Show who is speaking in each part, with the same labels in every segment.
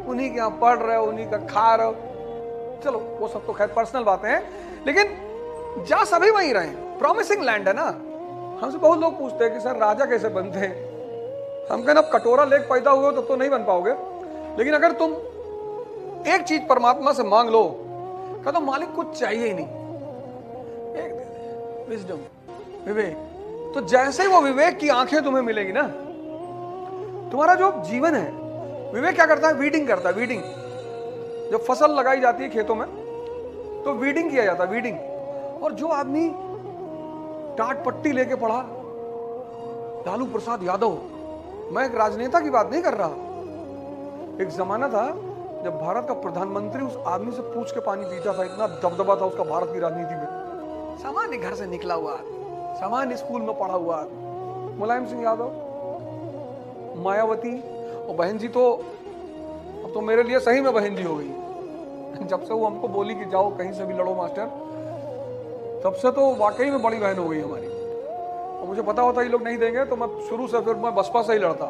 Speaker 1: उन्हीं के यहाँ पढ़ रहे हो, उन्हीं का खा रहे हो। चलो वो सब तो खैर पर्सनल बातें हैं, लेकिन जा सभी वहीं रहे। प्रॉमिसिंग लैंड है ना। हमसे बहुत लोग पूछते हैं कि सर राजा कैसे बनते हैं। हम कहना अब कटोरा लेक पैदा हुए हो तो नहीं बन पाओगे, लेकिन अगर तुम एक चीज परमात्मा से मांग लो, कह तो मालिक कुछ चाहिए ही नहीं, एक दे दे, विजडम, विवेक। तो जैसे ही वो विवेक की आंखें तुम्हें मिलेगी ना, तुम्हारा जो जीवन है, विवेक क्या करता है? वीडिंग करता है। वीडिंग, जब फसल लगाई जाती है खेतों में तो वीडिंग किया जाता है, वीडिंग। और जो आदमी टाट पट्टी लेके पढ़ा, लालू प्रसाद यादव, मैं एक राजनेता की बात नहीं कर रहा, एक जमाना था जब भारत का प्रधानमंत्री उस आदमी से पूछ के पानी पीता था, इतना दबदबा था उसका भारत की राजनीति में। सामान्य घर से निकला हुआ आदमी, सामान्य स्कूल में पढ़ा हुआ आदमी, मुलायम सिंह यादव, मायावती, और बहन जी तो अब तो मेरे लिए सही में बहन जी हो गई। जब से वो हमको बोली कि जाओ कहीं से भी लड़ो मास्टर, तब से तो वाकई में बड़ी बहन हो गई हमारी। और मुझे पता होता ये लोग नहीं देंगे तो मैं शुरू से फिर मैं बसपा से ही लड़ता,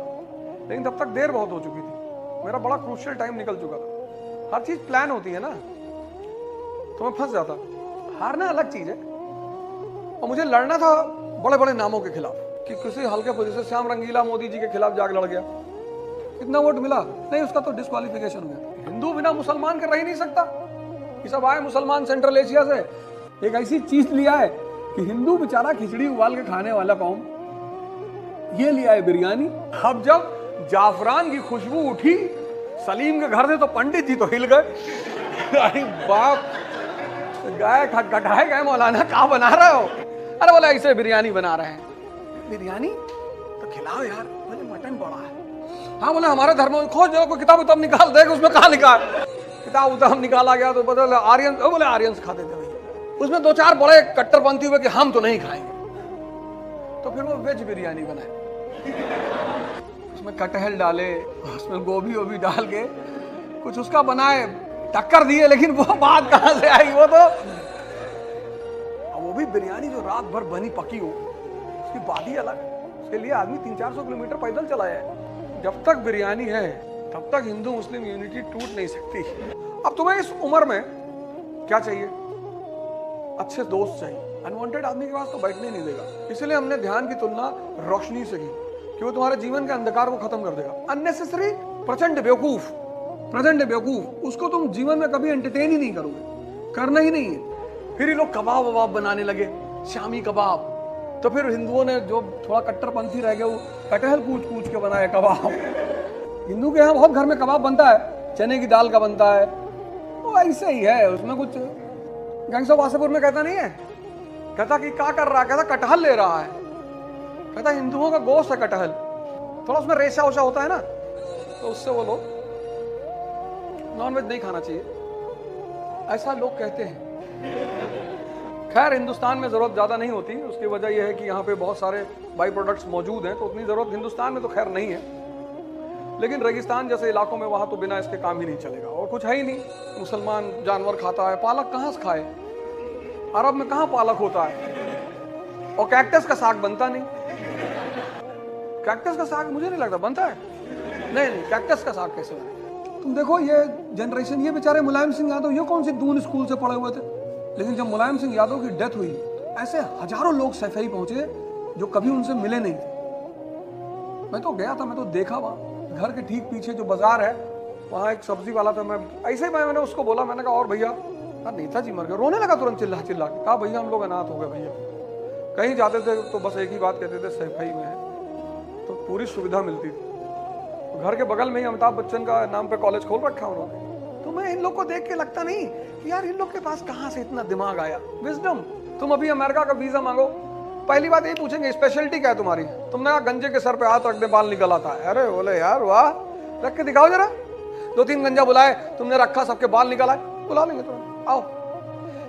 Speaker 1: लेकिन तब तक देर बहुत हो चुकी थी, मेरा बड़ा क्रूशियल टाइम निकल चुका था। हर चीज प्लान होती है ना, तो मैं फंस जाता। हारना अलग चीज है, और मुझे लड़ना था बड़े बड़े नामों के खिलाफ, कि किसी हल्के पोजीशन से श्याम रंगीला मोदी जी के खिलाफ जाग लड़ गया, इतना वोट मिला नहीं, उसका तो डिस्क्वालिफिकेशन हो गया। हिंदू बिना मुसलमान के रह ही नहीं सकता। ये सब आए मुसलमान सेंट्रल एशिया से, एक ऐसी चीज लिया है कि हिंदू बेचारा खिचड़ी उबाल के खाने वाला कौम, ये लिया है बिरयानी। अब जब जाफरान की खुशबू उठी सलीम के घर से तो पंडित जी तो हिल गए। अरे बाप, गाय कटाए गए, मौलाना कहाँ बना रहे हो? अरे बोला ऐसे बिरयानी बना रहे हैं। बिरयानी तो खिलाओ यार, बोले मटन बड़ा है। हाँ बोले हमारे धर्म में खोज कोई किताब उताब निकाल देगा, उसमें कहाँ लिखा है? किताब उताब निकाला गया तो बोले आर्यन, बोले आर्यंस खाते थे भैया, उसमें दो चार बड़े कट्टरपंथी हुए कि हम तो नहीं खाएंगे, तो फिर वो वेज बिरयानी बनाए, उसमें कटहल डाले, उसमें गोभी वोभी डाल के कुछ उसका बनाए, टक्कर दिए, लेकिन वो बात कहां से आई? वो तो वो भी बिरयानी जो रात भर बनी पकी हो, उसकी बात ही अलग है। उसके लिए आदमी 300-400 किलोमीटर पैदल चलाया है। जब तक बिरयानी है तब तक हिंदू मुस्लिम यूनिटी टूट नहीं सकती। अब तुम्हें इस उम्र में क्या चाहिए? अच्छे दोस्त चाहिए। अनवांटेड आदमी के पास तो बैठने नहीं देगा। इसलिए हमने ध्यान की तुलना रोशनी से की कि वो तुम्हारे जीवन के अंधकार को खत्म कर देगा। अननेसेसरी प्रचंड बेवकूफ, उसको तुम जीवन में कभी एंटरटेन ही नहीं करोगे, करना ही नहीं है। फिर ये लोग कबाब वबाब बनाने लगे, शामी कबाब, तो फिर हिंदुओं ने जो थोड़ा कट्टरपंथी रह गया वो कटहल पूछ के बनाए कबाब। हिंदू के यहाँ बहुत घर में कबाब बनता है, चने की दाल का बनता है, वो ऐसे ही है, उसमें कुछ गैंग्स ऑफ वासेपुर में कहता नहीं है, कहता कि क्या कर रहा है, कहता कटहल ले रहा है, कहता हिंदुओं का गोश्त है कटहल, थोड़ा उसमें रेशा वोशा होता है ना, तो उससे वो लोग नॉनवेज नहीं खाना चाहिए, ऐसा लोग कहते हैं। खैर हिंदुस्तान में जरूरत ज्यादा नहीं होती, उसकी वजह यह है कि यहाँ पे बहुत सारे बाई प्रोडक्ट्स मौजूद हैं, तो उतनी जरूरत हिंदुस्तान में तो खैर नहीं है, लेकिन रेगिस्तान जैसे इलाकों में वहां तो बिना इसके काम ही नहीं चलेगा। और कुछ है ही नहीं, मुसलमान जानवर खाता है, पालक कहाँ से खाए? अरब में कहाँ पालक होता है? और कैक्टस का साग बनता नहीं। कैक्टस का साग मुझे नहीं लगता बनता है, नहीं, कैक्टस का साग कैसे बने? तुम देखो ये जनरेशन, ये बेचारे मुलायम सिंह यादव, ये कौन सी दून स्कूल से पढ़े हुए थे, लेकिन जब मुलायम सिंह यादव की डेथ हुई ऐसे हजारों लोग सफाई पहुंचे जो कभी उनसे मिले नहीं थे। मैं तो गया था, मैं तो देखा, वहां घर के ठीक पीछे जो बाजार है वहां एक सब्जी वाला था, मैं ऐसे ही मैंने उसको बोला, मैंने कहा और भैया, नेताजी मर गए, रोने लगा तुरंत चिल्ला चिल्ला के, कहा भैया हम लोग अनाथ हो गए भैया। कहीं जाते थे तो बस एक ही बात कहते थे, सफाई में है, तो पूरी सुविधा मिलती थी। घर के बगल में ही अमिताभ बच्चन का नाम पे कॉलेज खोल रखा उन्होंने। तो मैं इन लोग को देख के लगता नहीं कि यार इन लोग के पास कहां से इतना दिमाग आया, विजडम। तुम अभी अमेरिका का वीजा मांगो, पहली बात यही पूछेंगे स्पेशलिटी क्या है तुम्हारी? तुमने कहा गंजे के सर पे हाथ रख दे बाल निकल आता है। अरे बोले यार वाह, रख के दिखाओ जरा। 2-3 गंजा बुलाए, तुमने रखा, सबके बाल निकल आए, बुला लेंगे तुम, आओ।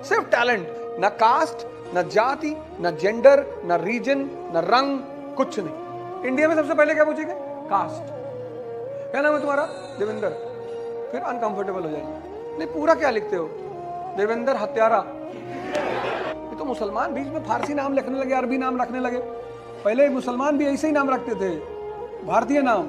Speaker 1: सिर्फ टैलेंट, न कास्ट, न जाति, न जेंडर, न रीजन, न रंग, कुछ नहीं। इंडिया में सबसे पहले क्या पूछेंगे? कास्ट। क्या नाम है तुम्हारा? देवेंद्र। फिर अनकंफर्टेबल हो जाएंगे, नहीं पूरा क्या लिखते हो? देवेंद्र हत्यारा। ये तो मुसलमान बीच में फारसी नाम लिखने लगे, अरबी नाम रखने लगे। पहले मुसलमान भी ऐसे ही नाम रखते थे, भारतीय नाम।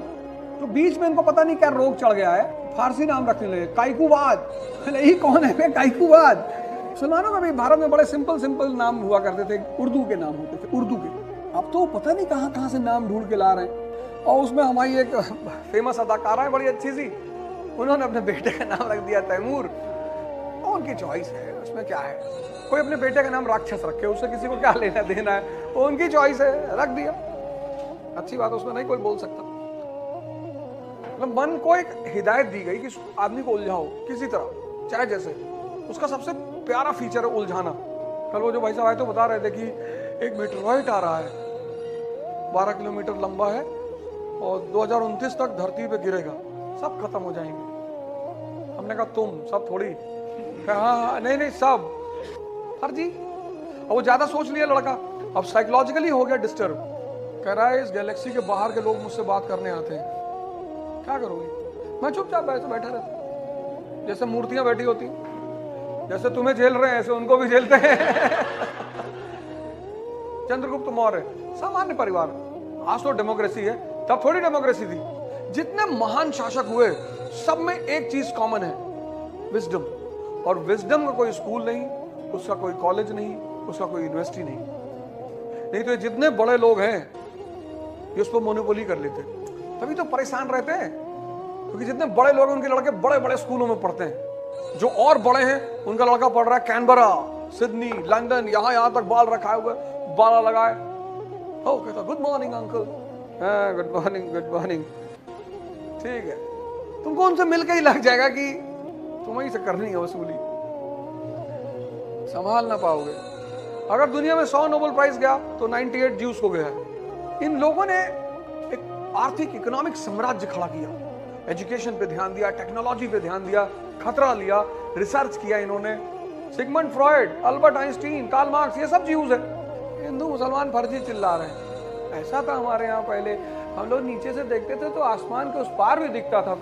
Speaker 1: तो बीच में इनको पता नहीं क्या रोग चढ़ गया है, फारसी नाम रखने लगे, काइकुवाद। यही कौन है काइकुवाद? मुसलमानों में भी भारत में बड़े सिंपल सिंपल नाम हुआ करते थे, उर्दू के नाम होते थे, उर्दू के। अब तो पता नहीं कहाँ कहाँ से नाम ढूंढ के ला रहे हैं। और उसमें हमारी एक फेमस अदाकारा है बड़ी अच्छी सी, उन्होंने अपने बेटे का नाम रख दिया तैमूर। और उनकी चॉइस है, उसमें क्या है। कोई अपने बेटे का नाम राक्षस रखे, उससे किसी को क्या लेना देना है, वो उनकी चॉइस है, रख दिया। अच्छी बात उसमें नहीं कोई बोल सकता। मतलब मन को एक हिदायत दी गई कि आदमी को उलझाओ किसी तरह, चाहे जैसे। उसका सबसे प्यारा फीचर है उलझाना। कल वो जो भाई साहब आए तो बता रहे थे कि एक मीटरॉइड आ रहा है, 12 किलोमीटर लंबा है और 2029 तक धरती पे गिरेगा, सब खत्म हो जाएंगे। हमने कहा तुम सब थोड़ी। हाँ नहीं सब फर्जी। और वो ज्यादा सोच लिया लड़का, अब साइकोलॉजिकली हो गया डिस्टर्ब। कह रहा है इस गैलेक्सी के बाहर के लोग मुझसे बात करने आते हैं, क्या करोगे? मैं चुपचाप बैठा रहता, जैसे मूर्तियां बैठी होती, जैसे तुम्हें झेल रहे हैं ऐसे उनको भी झेलते हैं। चंद्रगुप्त मौर्य सामान्य परिवार, आज तो डेमोक्रेसी है, तब थोड़ी डेमोक्रेसी थी। जितने महान शासक हुए सब में एक चीज कॉमन है, विजडम। और विजडम का कोई स्कूल नहीं, उसका कोई कॉलेज नहीं, उसका कोई यूनिवर्सिटी नहीं तो ये जितने बड़े लोग हैं ये उस पर मोनोपोली कर लेते, तभी तो परेशान रहते हैं। क्योंकि जितने बड़े लोग हैं उनके लड़के बड़े बड़े स्कूलों में पढ़ते हैं, जो और बड़े हैं उनका लड़का पढ़ रहा है कैनबरा, सिडनी, लंदन, यहां तक बाल रखाए हुए, बाला लगाए। ओ कहता गुड मॉर्निंग अंकल। हाँ गुड मॉर्निंग। ठीक है, तुमको उनसे मिलकर ही लग जाएगा कि तुम्हें से करनी है वसूली, संभाल ना पाओगे। अगर दुनिया में 100 नोबेल प्राइज गया तो 98 ज्यूस को गया है। इन लोगों ने एक आर्थिक इकोनॉमिक साम्राज्य खड़ा किया, एजुकेशन पे ध्यान दिया, टेक्नोलॉजी पे ध्यान दिया, खतरा लिया, रिसर्च किया इन्होंने। Sigmund Freud, Albert Einstein, Karl Marx, ये सब ज्यूज है। हिंदू मुसलमान फर्जी चिल्ला रहे हैं। ऐसा था हमारे यहाँ पहले, हम लोग नीचे से देखते थे तो आसमान के उस पार भी दिखता था